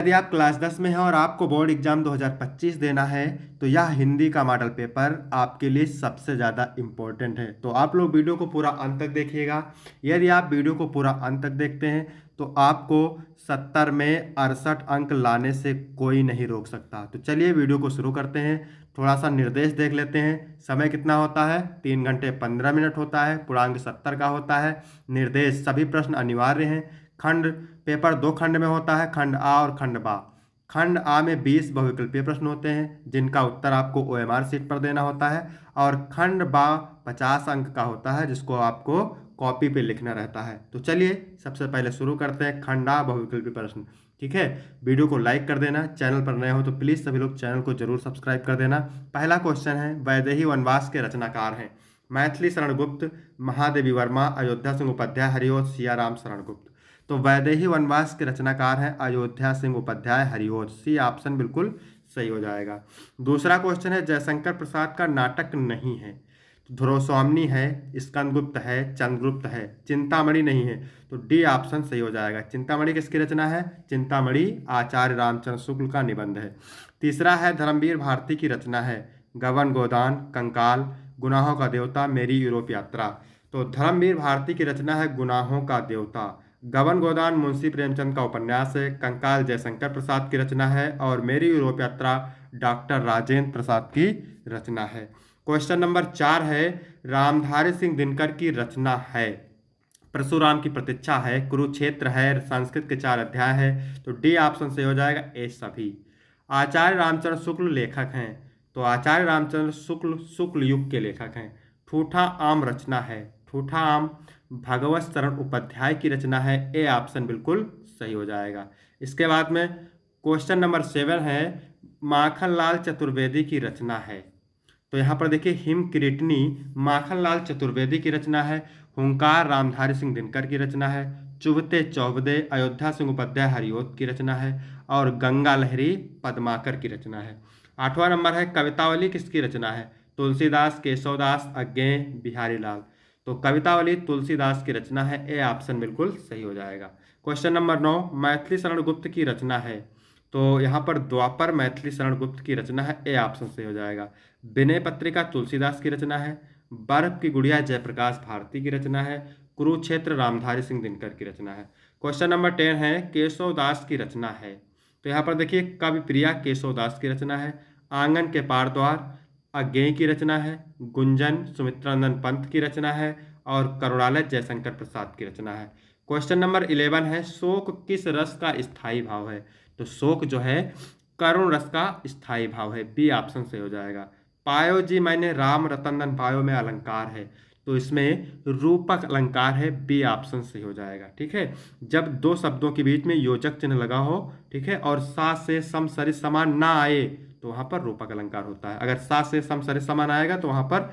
यदि आप क्लास 10 में हैं और आपको बोर्ड एग्जाम 2025 देना है तो यह हिंदी का मॉडल पेपर आपके लिए सबसे ज़्यादा इम्पोर्टेंट है। तो आप लोग वीडियो को पूरा अंत तक देखिएगा। यदि आप वीडियो को पूरा अंत तक देखते हैं तो आपको 70 में 68 अंक लाने से कोई नहीं रोक सकता। तो चलिए वीडियो को शुरू करते हैं। थोड़ा सा निर्देश देख लेते हैं। समय कितना होता है? 3 घंटे 15 मिनट होता है। पूर्णांक 70 का होता है। निर्देश: सभी प्रश्न अनिवार्य हैं। खंड पेपर 2 खंड में होता है, खंड आ और खंड बा। खंड आ में 20 बहुविकल्पीय प्रश्न होते हैं जिनका उत्तर आपको ओएमआर शीट पर देना होता है, और खंड बा 50 अंक का होता है जिसको आपको कॉपी पे लिखना रहता है। तो चलिए सबसे पहले शुरू करते हैं खंड आ बहुविकल्पीय प्रश्न। ठीक है, वीडियो को लाइक कर देना। चैनल पर नए हो तो प्लीज़ सभी लोग चैनल को जरूर सब्सक्राइब कर देना। पहला क्वेश्चन है, वैदेही वनवास के रचनाकार हैं? मैथिली शरण गुप्त, महादेवी वर्मा, अयोध्या सिंह उपाध्याय, हरिवंश सियाराम शरण गुप्त। तो वैदेही वनवास के रचनाकार हैं अयोध्या सिंह उपाध्याय, हरिवंश। सी ऑप्शन बिल्कुल सही हो जाएगा। दूसरा क्वेश्चन है, जयशंकर प्रसाद का नाटक नहीं है? तो ध्रुवस्वामिनी है, स्कंदगुप्त है, चंद्रगुप्त है, चिंतामणि नहीं है। तो डी ऑप्शन सही हो जाएगा। चिंतामणि किसकी रचना है? चिंतामणि आचार्य रामचंद्र शुक्ल का निबंध है। तीसरा है, धर्मवीर भारती की रचना है? गबन गोदान, कंकाल, गुनाहों का देवता, मेरी यूरोप यात्रा। तो धर्मवीर भारती की रचना है गुनाहों का देवता। गबन गोदान मुंशी प्रेमचंद का उपन्यास है। कंकाल जयशंकर प्रसाद की रचना है, और मेरी यूरोप यात्रा डॉक्टर राजेंद्र प्रसाद की रचना है। क्वेश्चन नंबर 4 है, रामधारी सिंह दिनकर की रचना है? परशुराम की प्रतीक्षा है, कुरुक्षेत्र है, संस्कृत के 4 अध्याय है। तो डी ऑप्शन से हो जाएगा ए सभी। आचार्य रामचंद्र शुक्ल लेखक हैं? तो आचार्य रामचंद्र शुक्ल शुक्ल युग के लेखक हैं। ठूठा आम रचना है? ठूठा आम भगवत शरण उपाध्याय की रचना है। ए ऑप्शन बिल्कुल सही हो जाएगा। इसके बाद में क्वेश्चन नंबर 7 है, माखनलाल चतुर्वेदी की रचना है? तो यहाँ पर देखिए, हिम किरीटनी माखनलाल चतुर्वेदी की रचना है। हुंकार रामधारी सिंह दिनकर की रचना है। चुभते चौबदे अयोध्या सिंह उपाध्याय हरिओत की रचना है। और गंगा लहरी पद्माकर की रचना है। 8वां नंबर है, कवितावली किसकी रचना है? तुलसीदास, केशवदास, अज्ञेय, बिहारी लाल। तो कवितावली तुलसीदास की रचना है। ए ऑप्शन बिल्कुल सही हो जाएगा। क्वेश्चन नंबर 9, मैथिली शरण गुप्त की रचना है? तो यहाँ पर द्वापर मैथिली शरण गुप्त की रचना है। ए ऑप्शन सही हो जाएगा। विनय पत्रिका तुलसीदास की रचना है। बर्फ की गुड़िया जयप्रकाश भारती की रचना है। कुरुक्षेत्र रामधारी सिंह दिनकर की रचना है। क्वेश्चन नंबर 10 है, केशवदास की रचना है? तो यहाँ पर देखिए, कवि प्रिया केशवदास की रचना है। आंगन के पार द्वार अज्ञेय की रचना है। गुंजन सुमित्रानंद पंत की रचना है। और करुणालय जयशंकर प्रसाद की रचना है। क्वेश्चन नंबर 11 है, शोक किस रस का स्थायी भाव है? तो शोक जो है करुण रस का स्थायी भाव है। बी ऑप्शन से हो जाएगा। पायो जी मैंने राम रतन धन पायो में अलंकार है? तो इसमें रूपक अलंकार है। बी ऑप्शन सही हो जाएगा। ठीक है, जब दो शब्दों के बीच में योजक चिन्ह लगा हो, ठीक है, और सा से सम सरिस समान ना आए तो वहां पर रूपक अलंकार होता है। अगर सा से सम सरिस समान आएगा तो वहां पर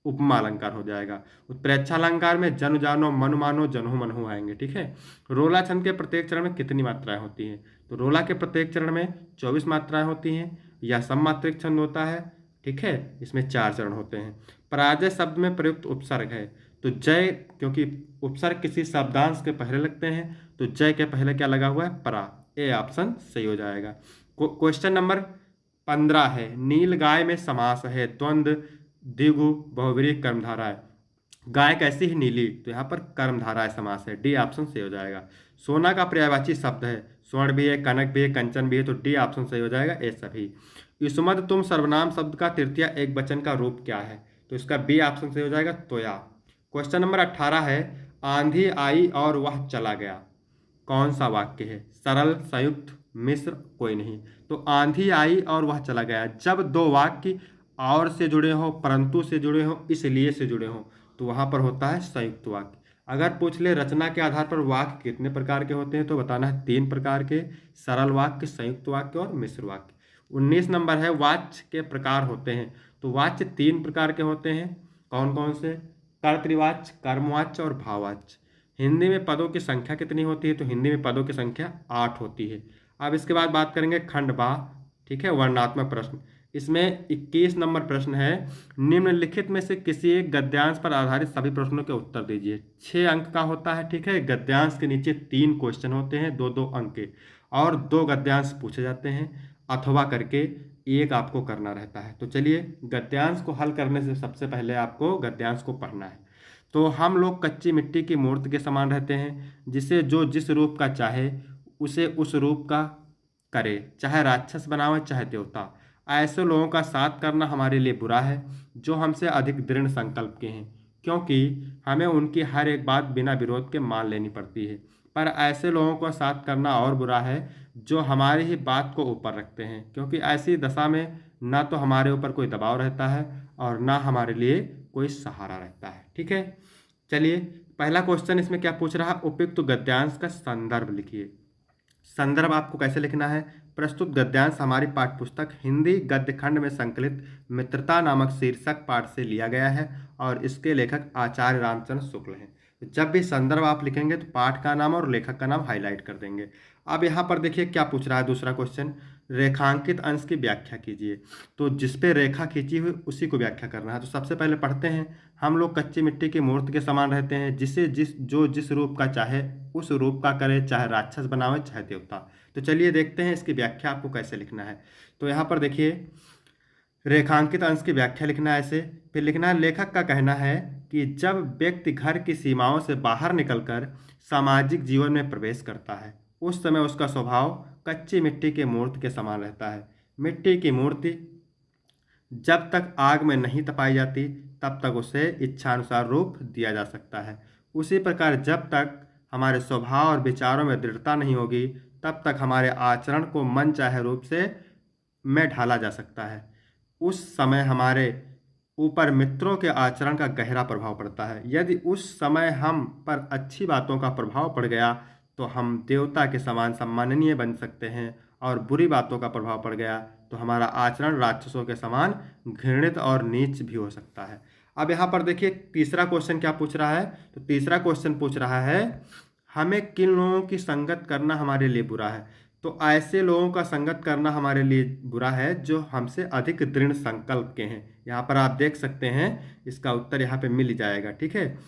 उपमा अलंकार हो जाएगा। उत्प्रेक्षा अलंकार में जनु जानो मनु मानो जनहु मनहु आएंगे। ठीक है, रोला छंद के प्रत्येक चरण में कितनी मात्राएं होती हैं? तो रोला के प्रत्येक चरण में 24 मात्राएं होती हैं। या सममात्रिक छंद होता है। ठीक है, इसमें 4 चरण होते हैं। पराजय शब्द में प्रयुक्त उपसर्ग है? तो जय, क्योंकि उपसर्ग किसी शब्दांश के पहले लगते हैं तो जय के पहले क्या लगा हुआ है? परा। ए ऑप्शन सही हो जाएगा। क्वेश्चन नंबर 15 है, नील गाय में समास है? द्वंद्व, द्विगु, बहुव्रीहि, कर्मधारय। गाय कैसी ही नीली? तो यहाँ पर कर्मधारय समास है। डी ऑप्शन सही हो जाएगा। सोना का पर्यायवाची शब्द है? स्वर्ण भी है, कनक भी है, कंचन भी है। तो डी ऑप्शन सही हो जाएगा। ए सभी। युष्मद तुम सर्वनाम शब्द का तृतीय एक वचन का रूप क्या है? तो इसका बी ऑप्शन सही हो जाएगा, तोया। क्वेश्चन नंबर 18 है, आंधी आई और वह चला गया? कौन सा वाक्य है? सरल, संयुक्त, मिश्र, कोई नहीं। तो आंधी आई और वह चला गया, जब दो वाक्य और से जुड़े हो, परंतु से जुड़े हो, इसलिए से जुड़े हो, तो वहां पर होता है संयुक्त वाक्य। अगर पूछ ले रचना के आधार पर वाक्य कितने प्रकार के होते हैं तो बताना है 3 प्रकार के, सरल वाक्य, संयुक्त वाक्य और मिश्र वाक्य। 19 नंबर है, वाच्य के प्रकार होते हैं? तो वाच्य 3 प्रकार के होते हैं। कौन कौन से? कर्तृवाच्य, कर्मवाच्य और भाववाच्य। हिंदी में पदों की संख्या कितनी होती है? तो हिंदी में पदों की संख्या 8 होती है। अब इसके बाद बात करेंगे खंड बा। ठीक है, वर्णनात्मक प्रश्न। इसमें 21 नंबर प्रश्न है, निम्नलिखित में से किसी एक गद्यांश पर आधारित सभी प्रश्नों के उत्तर दीजिए। 6 अंक का होता है। ठीक है, गद्यांश के नीचे 3 क्वेश्चन होते हैं, 2-2 अंक के, और 2 गद्यांश पूछे जाते हैं अथवा करके एक आपको करना रहता है। तो चलिए गद्यांश को हल करने से सबसे पहले आपको गद्यांश को पढ़ना है। तो हम लोग कच्ची मिट्टी की मूर्ति के समान रहते हैं, जिसे जो जिस रूप का चाहे उसे उस रूप का करे, चाहे राक्षस बनावे चाहे देवता। ऐसे लोगों का साथ करना हमारे लिए बुरा है जो हमसे अधिक दृढ़ संकल्प के हैं, क्योंकि हमें उनकी हर एक बात बिना विरोध के मान लेनी पड़ती है। पर ऐसे लोगों का साथ करना और बुरा है जो हमारी ही बात को ऊपर रखते हैं, क्योंकि ऐसी दशा में ना तो हमारे ऊपर कोई दबाव रहता है और ना हमारे लिए कोई सहारा रहता है। ठीक है, चलिए पहला क्वेश्चन इसमें क्या पूछ रहा है, उपयुक्त गद्यांश का संदर्भ लिखिए। संदर्भ आपको कैसे लिखना है, प्रस्तुत गद्यांश हमारी पाठ्यपुस्तक हिंदी गद्य खंड में संकलित मित्रता नामक शीर्षक पाठ से लिया गया है और इसके लेखक आचार्य रामचंद्र शुक्ल हैं। तो जब भी संदर्भ आप लिखेंगे तो पाठ का नाम और लेखक का नाम हाईलाइट कर देंगे। अब यहाँ पर देखिए क्या पूछ रहा है दूसरा क्वेश्चन, रेखांकित अंश की व्याख्या कीजिए। तो जिस पे रेखा खींची हुई उसी को व्याख्या करना है। तो सबसे पहले पढ़ते हैं, हम लोग कच्ची मिट्टी की मूर्ति के समान रहते हैं, जिसे जिस रूप का चाहे उस रूप का करे, चाहे राक्षस बनावे चाहे देवता। तो चलिए देखते हैं इसकी व्याख्या आपको कैसे लिखना है। तो यहाँ पर देखिए रेखांकित अंश की व्याख्या लिखना है ऐसे, फिर लिखना है लेखक का कहना है कि जब व्यक्ति घर की सीमाओं से बाहर निकलकर सामाजिक जीवन में प्रवेश करता है उस समय उसका स्वभाव कच्ची मिट्टी के मूर्ति के समान रहता है। मिट्टी की मूर्ति जब तक आग में नहीं तपाई जाती तब तक उसे इच्छानुसार रूप दिया जा सकता है। उसी प्रकार जब तक हमारे स्वभाव और विचारों में दृढ़ता नहीं होगी तब तक हमारे आचरण को मन चाहे रूप से में ढाला जा सकता है। उस समय हमारे ऊपर मित्रों के आचरण का गहरा प्रभाव पड़ता है। यदि उस समय हम पर अच्छी बातों का प्रभाव पड़ गया तो हम देवता के समान सम्माननीय बन सकते हैं, और बुरी बातों का प्रभाव पड़ गया तो हमारा आचरण राक्षसों के समान घृणित और नीच भी हो सकता है। अब यहाँ पर देखिए तीसरा क्वेश्चन क्या पूछ रहा है, तो तीसरा क्वेश्चन पूछ रहा है हमें किन लोगों की संगत करना हमारे लिए बुरा है। तो ऐसे लोगों का संगत करना हमारे लिए बुरा है जो हमसे अधिक दृढ़ संकल्प के हैं। यहाँ पर आप देख सकते हैं इसका उत्तर यहाँ पे मिल जाएगा। ठीक है,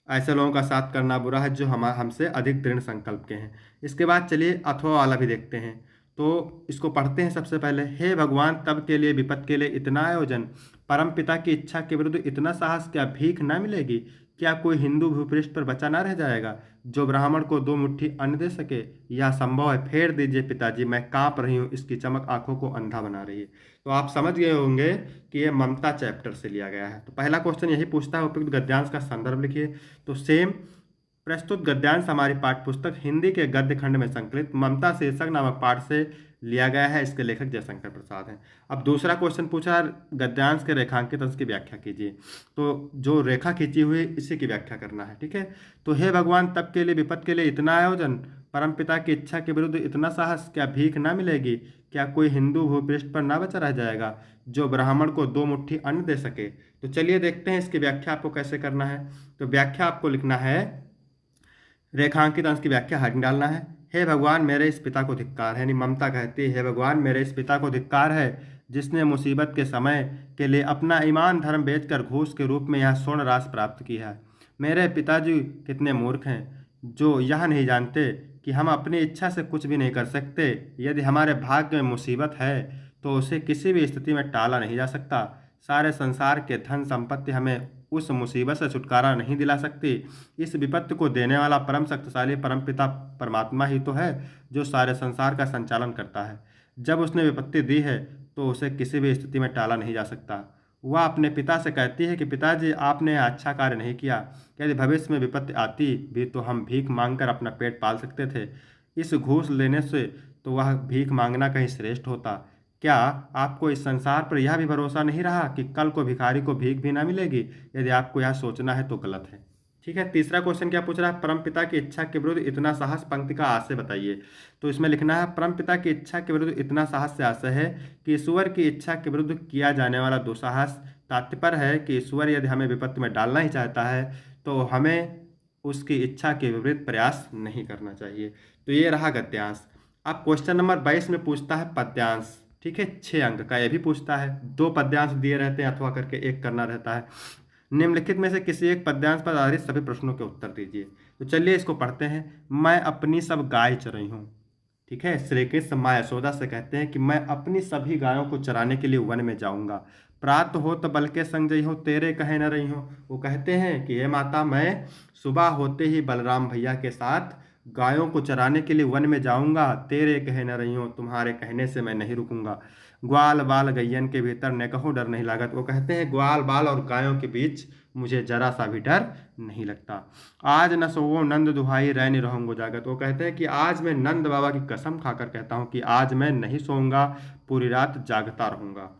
ऐसे लोगों का साथ करना बुरा है जो हमसे अधिक दृढ़ संकल्प के हैं। इसके बाद चलिए अथवा वाला भी देखते हैं, तो इसको पढ़ते हैं सबसे पहले। हे भगवान, तब के लिए विपत्ति के लिए इतना आयोजन, परम पिता की इच्छा के विरुद्ध इतना साहस, क्या भीख ना मिलेगी? क्या कोई हिंदू भूपृष्ठ पर बचा ना रह जाएगा जो ब्राह्मण को 2 मुट्ठी अन्न दे सके? यह संभव है, फेर दीजिए पिताजी, मैं कांप रही हूँ, इसकी चमक आंखों को अंधा बना रही है। तो आप समझ गए होंगे कि ये ममता चैप्टर से लिया गया है। तो पहला क्वेश्चन यही पूछता है उपयुक्त गद्यांश का संदर्भ लिखिए। तो सेम प्रस्तुत गद्यांश हमारी पाठ्यपुस्तक हिंदी के गद्य खंड में संकलित ममता शीर्षक नामक पाठ से लिया गया है, इसके लेखक जयशंकर प्रसाद हैं। अब दूसरा क्वेश्चन पूछा गद्यांश के रेखांकित अंश की व्याख्या कीजिए। तो जो रेखा खींची हुई इसी की व्याख्या करना है। ठीक है, तो हे भगवान, तब के लिए विपत्ति के लिए इतना आयोजन, परम पिता की इच्छा के विरुद्ध इतना साहस, क्या भीख ना मिलेगी? क्या कोई हिंदू भूपृष्ठ पर ना बचा रह जाएगा जो ब्राह्मण को 2 मुट्ठी अन्न दे सके? तो चलिए देखते हैं इसकी व्याख्या आपको कैसे करना है। तो व्याख्या आपको लिखना है, रेखांकित अंश की व्याख्या हर डालना है। हे भगवान, मेरे इस पिता को धिक्कार है, यानी ममता कहती है, हे भगवान मेरे इस पिता को धिक्कार है जिसने मुसीबत के समय के लिए अपना ईमान धर्म बेचकर घूस के रूप में यह स्वर्ण राशि प्राप्त की है। मेरे पिताजी कितने मूर्ख हैं जो यह नहीं जानते कि हम अपनी इच्छा से कुछ भी नहीं कर सकते। यदि हमारे भाग्य में मुसीबत है तो उसे किसी भी स्थिति में टाला नहीं जा सकता। सारे संसार के धन संपत्ति हमें उस मुसीबत से छुटकारा नहीं दिला सकती। इस विपत्ति को देने वाला परम शक्तिशाली परमपिता परमात्मा ही तो है जो सारे संसार का संचालन करता है। जब उसने विपत्ति दी है तो उसे किसी भी स्थिति में टाला नहीं जा सकता। वह अपने पिता से कहती है कि पिताजी, आपने यह अच्छा कार्य नहीं किया। यदि भविष्य में विपत्ति आती भी तो हम भीख मांगकर अपना पेट पाल सकते थे। इस घूस लेने से तो वह भीख मांगना कहीं श्रेष्ठ होता। क्या आपको इस संसार पर यह भी भरोसा नहीं रहा कि कल को भिखारी को भीख भी ना मिलेगी? यदि आपको यह सोचना है तो गलत है। ठीक है, तीसरा क्वेश्चन क्या पूछ रहा है, परम पिता की इच्छा के विरुद्ध इतना साहस, पंक्ति का आशय बताइए। तो इसमें लिखना है, परम पिता की इच्छा के विरुद्ध इतना साहस से आशय है कि ईश्वर की इच्छा के विरुद्ध किया जाने वाला दुस्साहस। तात्पर्य है कि ईश्वर यदि हमें विपत्ति में डालना ही चाहता है तो हमें उसकी इच्छा के विपरीत प्रयास नहीं करना चाहिए। तो ये रहा गद्यांश। अब क्वेश्चन नंबर 22 में पूछता है पद्यांश। ठीक है, 6 अंक का ये भी पूछता है। 2 पद्यांश दिए रहते हैं अथवा करके एक करना रहता है। निम्नलिखित में से किसी एक पद्यांश पर आधारित सभी प्रश्नों के उत्तर दीजिए। तो चलिए इसको पढ़ते हैं। मैं अपनी सब गाय चराई हूँ, ठीक है। श्री कृष्ण माँ यशोदा से कहते हैं कि मैं अपनी सभी गायों को चराने के लिए वन में जाऊंगा। प्रात हो तो बल के संग जई हो, तेरे कहे न रही हो। वो कहते हैं कि हे माता, मैं सुबह होते ही बलराम भैया के साथ गायों को चराने के लिए वन में जाऊंगा, तेरे कहे न रही हो, तुम्हारे कहने से मैं नहीं रुकूंगा। ग्वाल बाल गैयन के भीतर न कहूँ डर नहीं लागत। वो कहते हैं ग्वाल बाल और गायों के बीच मुझे जरा सा भी डर नहीं लगता। आज न सोओ नंद दुहाई रैनी रहूंगो जागत। वो कहते हैं कि आज मैं नंद बाबा की कसम खाकर कहता हूँ कि आज मैं नहीं सोऊंगा, पूरी रात जागता रहूंगा।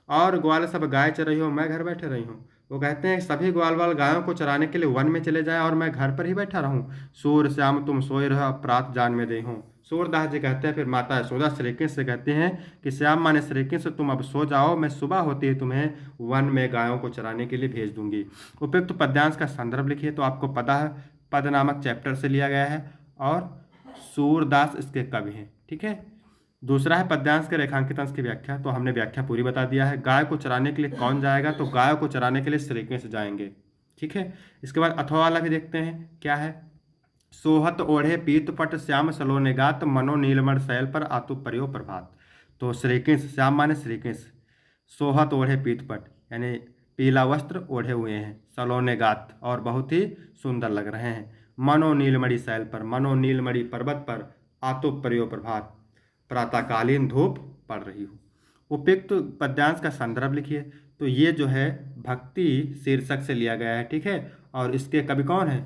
और ग्वाल सब गाय चर रही हो, मैं घर बैठे रही हूँ। वो कहते हैं सभी ग्वाल वाल गायों को चराने के लिए वन में चले जाएं और मैं घर पर ही बैठा रहूं। सूर श्याम तुम सोए रहो, प्रात जान में दे हो। सूरदास जी कहते हैं, फिर माता यशोदा श्री कृष्ण से कहते हैं कि श्याम माने श्री कृष्ण तुम अब सो जाओ, मैं सुबह होती है तुम्हें वन में गायों को चराने के लिए भेज दूंगी। उपयुक्त पद्यांश का संदर्भ लिखिए। तो आपको पता है पद नामक चैप्टर से लिया गया है और सूरदास इसके कवि हैं। ठीक है। दूसरा है पद्यांश के रेखांकित अंश की व्याख्या। तो हमने व्याख्या पूरी बता दिया है। गाय को चराने के लिए कौन जाएगा? तो गाय को चराने के लिए श्री कृष्ण जाएंगे। ठीक है। इसके बाद अथवा वाला भी देखते हैं क्या है। सोहत ओढ़े पीत पट श्याम सलोने गात, मनो नीलमण शैल पर आतु पर्यो प्रभात। तो श्री कृष्ण, श्याम माने श्री कृष्ण, सोहत ओढ़े पीत पट यानी पीला वस्त्र ओढ़े हुए हैं, सलोने गात और बहुत ही सुंदर लग रहे हैं। मनो नीलमणि शैल पर, मनो नीलमणि पर्वत पर, आतु पर्यो प्रभात, प्रातःकालीन धूप पड़ रही हो। उपयुक्त पद्यांश का संदर्भ लिखिए। तो ये जो है भक्ति शीर्षक से लिया गया है। ठीक है। और इसके कवि कौन है?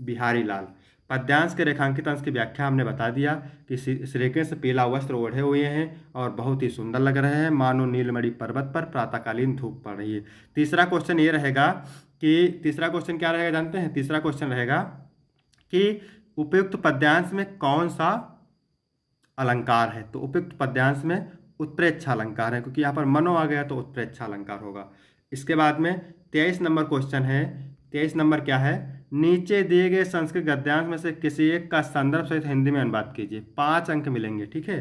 बिहारी लाल। पद्यांश के रेखांकित अंश की व्याख्या हमने बता दिया कि श्री कृष्ण पीला वस्त्र ओढ़े हुए हैं और बहुत ही सुंदर लग रहे हैं, मानो नीलमणि पर्वत पर प्रातःकालीन धूप पड़ रही है। तीसरा क्वेश्चन ये रहेगा कि तीसरा क्वेश्चन क्या रहेगा जानते हैं? तीसरा क्वेश्चन रहेगा कि उपयुक्त पद्यांश में कौन सा अलंकार है? तो उपयुक्त पद्यांश में उत्प्रेक्षा अलंकार है, क्योंकि यहाँ पर मनो आ गया तो उत्प्रेक्षा अलंकार होगा। इसके बाद में 23 नंबर क्वेश्चन है। 23 नंबर क्या है? नीचे दिए गए संस्कृत गद्यांश में से किसी एक का संदर्भ सहित हिंदी में अनुवाद कीजिए। 5 अंक मिलेंगे। ठीक है।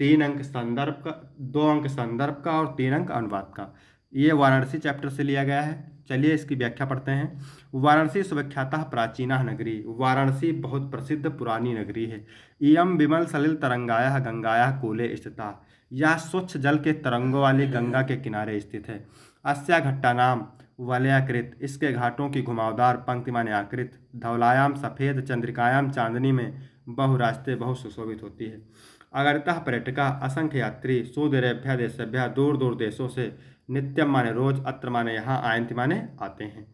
3 अंक संदर्भ का, 2 अंक संदर्भ का और 3 अंक अनुवाद का। ये वाराणसी चैप्टर से लिया गया है। चलिए इसकी व्याख्या पढ़ते हैं। वाराणसी सुविख्यातः प्राचीना नगरी। वाराणसी बहुत प्रसिद्ध पुरानी नगरी है। इयम विमल सलिल तरंगाया गंगाया कूले स्थिता। यह स्वच्छ जल के तरंगों वाली गंगा के किनारे स्थित है। अस्या घट्टा नाम वलयाकृत। इसके घाटों की घुमावदार पंक्ति माने आकृत। धवलायाम सफेद चंद्रिकायाम चांदनी में बहु रास्ते बहुत सुशोभित होती है। अगरतः पर्यटका असंख्य यात्री सुदूरेभ्य देशेभ्य दूर दूर देशों से नित्यम माने रोज, अत्र माने यहाँ, आयंति माने आते हैं।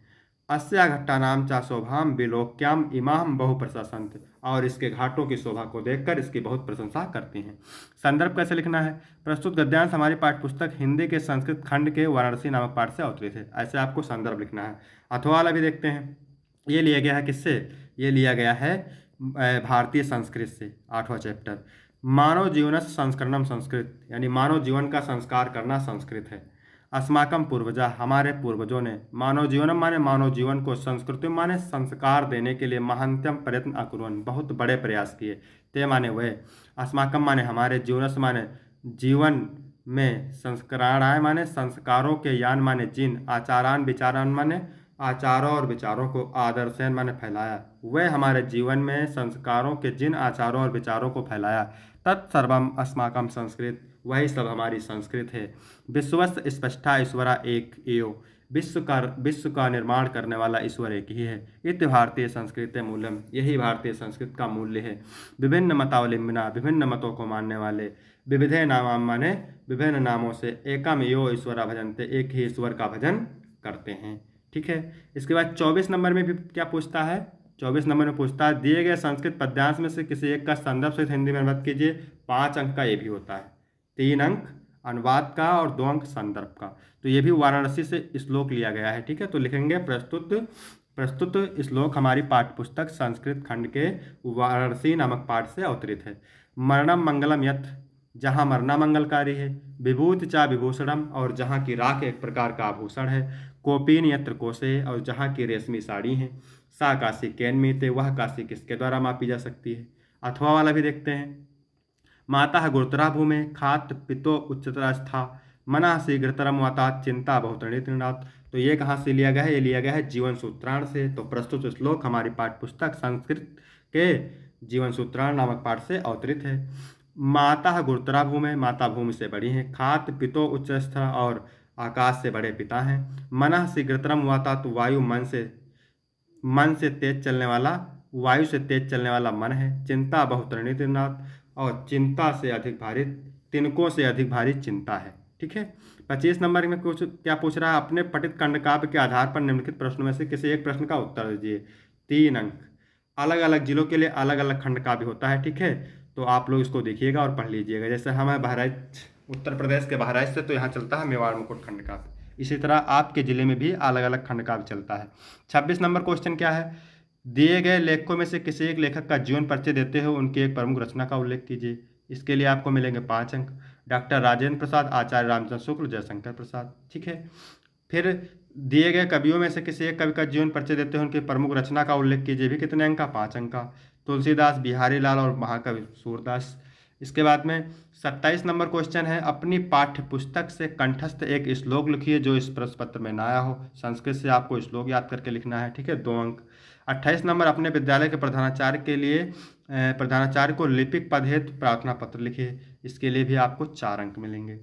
अस्या घट्टा नाम चा शोभाम विलोक्याम इमाम बहु प्रशंसंत। और इसके घाटों की शोभा को देखकर इसकी बहुत प्रशंसा करते हैं। संदर्भ कैसे लिखना है? प्रस्तुत गद्यांश हमारी पाठ्यपुस्तक हिंदी के संस्कृत खंड के वाराणसी नामक पाठ से अवतरित है। ऐसे आपको संदर्भ लिखना है। अथवा वाला भी देखते हैं। ये लिया गया है किससे? ये लिया गया है भारतीय संस्कृत से, 8वां चैप्टर। मानव जीवन संस्करणम संस्कृत, यानी मानव जीवन का संस्कार करना संस्कृत है। अस्माकम पूर्वजा, हमारे पूर्वजों ने, मानव जीवनम माने मानव जीवन को, संस्कृति माने संस्कार देने के लिए महानतम प्रयत्न अकुर्वन्, बहुत बड़े प्रयास किए। ते माने वे, अस्माकम माने हमारे, जीवनस माने जीवन में, संस्करणाय माने संस्कारों के, यान माने जिन, आचारान विचारान माने आचारों और विचारों को, आदर्शन माने फैलाया। वह हमारे जीवन में संस्कारों के जिन आचारों और विचारों को फैलाया। तत्सर्वम अस्माकम संस्कृत, वही सब हमारी संस्कृत है। विश्वस्य स्पष्टा ईश्वरा एक एव, विश्व का निर्माण करने वाला ईश्वर एक ही है। इति भारतीय संस्कृत मूल्यम, यही भारतीय संस्कृत का मूल्य है। विभिन्न मतावलंबिना, विभिन्न मतों को मानने वाले, विविधे नाम माने विभिन्न नामों से, एकम यो ईश्वरा भजनते, एक ही ईश्वर का भजन करते हैं। ठीक है। इसके बाद 24 नंबर में भी क्या पूछता है? 24 नंबर में पूछता है दिए गए संस्कृत पद्यांश में से किसी एक का संदर्भ सहित हिंदी में अनुवाद कीजिए। 5 अंक का ये भी होता है। 3 अंक अनुवाद का और 2 अंक संदर्भ का। तो ये भी वाराणसी से श्लोक लिया गया है। ठीक है। तो लिखेंगे प्रस्तुत श्लोक हमारी पाठ्यपुस्तक संस्कृत खंड के वाराणसी नामक पाठ से अवतरित है। मरणम मंगलम यत्र, जहाँ मरना मंगलकारी है। विभूति चा विभूषणम, और जहाँ की राख एक प्रकार का आभूषण है। कोपीन यत्र कोसे, और जहाँ की रेशमी साड़ी है। सा काशी कैन मीते, वह काशी किसके द्वारा मापी जा सकती है। अथवा वाला भी देखते हैं। माता गुरुतरा भूमे, खात पितो उच्चतरा स्था, मना शीघ्रतरम माता चिंता बहुतरणी तृणात्। तो ये कहाँ से लिया गया है? ये लिया गया है जीवन सूत्राण से। तो प्रस्तुत श्लोक हमारी पाठ्यपुस्तक संस्कृत के जीवन सूत्राण नामक पाठ से अवतरित है। माता गुरुतरा भूमि, माता भूमि से बड़ी हैं। खात पितो उच्चस्थ और आकाश से बड़े पिता हैं। मनः शीघ्रतरम हुआ था, तो वायु मन से तेज चलने वाला, वायु से तेज चलने वाला मन है। चिंता बहुतरणी त्रिनाथ, और चिंता से अधिक भारी, तिनकों से अधिक भारी चिंता है। ठीक है। 25 नंबर में कुछ क्या पूछ रहा है, अपने पठित खंडकाव्य के आधार पर निम्नलिखित प्रश्नों में से किसी एक प्रश्न का उत्तर दीजिए। 3 अंक। अलग अलग जिलों के लिए अलग अलग खंडकाव्य होता है। ठीक है, तो आप लोग इसको देखिएगा और पढ़ लीजिएगा। जैसे हम है बहराइच, उत्तर प्रदेश के बहराइच से, तो यहाँ चलता है मेवाड़ मुकुट खंडकाव्य। इसी तरह आपके जिले में भी अलग अलग खंडकाव्य चलता है। 26 नंबर क्वेश्चन क्या है, दिए गए लेखकों में से किसी एक लेखक का जीवन परिचय देते हुए उनकी एक प्रमुख रचना का उल्लेख कीजिए। इसके लिए आपको मिलेंगे 5 अंक। डॉक्टर राजेंद्र प्रसाद, आचार्य रामचंद्र शुक्ल, जयशंकर प्रसाद। ठीक है। फिर दिए गए कवियों में से किसी एक कवि का जीवन परिचय देते हुए उनकी प्रमुख रचना का उल्लेख कीजिए। भी कितने अंक का, 5 अंक का। तुलसीदास, बिहारी लाल और महाकवि सूरदास। इसके बाद में 27 नंबर क्वेश्चन है, अपनी पाठ्य पुस्तक से कंठस्थ एक श्लोक लिखिए जो इस प्रश्न पत्र में न आया हो। संस्कृत से आपको श्लोक याद करके लिखना है। ठीक है, 2 अंक। 28 नंबर, अपने विद्यालय के प्रधानाचार्य के लिए प्रधानाचार्य को लिपिक पद हेतु प्रार्थना पत्र लिखिए। इसके लिए भी आपको 4 अंक मिलेंगे।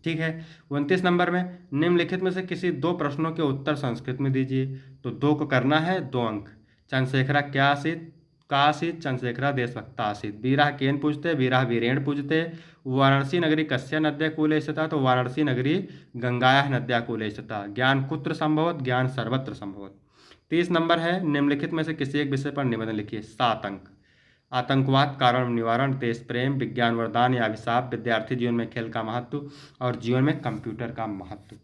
ठीक है। 29 नंबर में, निम्नलिखित में से किसी 2 प्रश्नों के उत्तर संस्कृत में दीजिए। तो 2 को करना है, 2 अंक। चंद्रशेखरा क्या आसीत, का आसीत, चंद्रशेखरा देशभक्ता आसीत। वीरा केन पूजते, वीरा वीरेण पूजते। वाराणसी नगरी कस्य नद्या कूले स्थिता, तो वाराणसी नगरी गंगाया नद्या कूले स्थिता। ज्ञान कुत्र संभवत, ज्ञान सर्वत्र संभवत। 30 नंबर है, निम्नलिखित में से किसी एक विषय पर निबंध लिखिए। 7 अंक। आतंकवाद कारण निवारण, देश प्रेम, विज्ञान वरदान या अभिशाप, विद्यार्थी जीवन में खेल का महत्व और जीवन में कंप्यूटर का महत्व।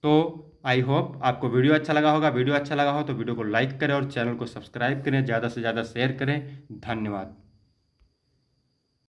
तो आई होप आपको वीडियो अच्छा लगा होगा। वीडियो अच्छा लगा हो तो वीडियो को लाइक करें और चैनल को सब्सक्राइब करें, ज़्यादा से ज़्यादा शेयर करें। धन्यवाद।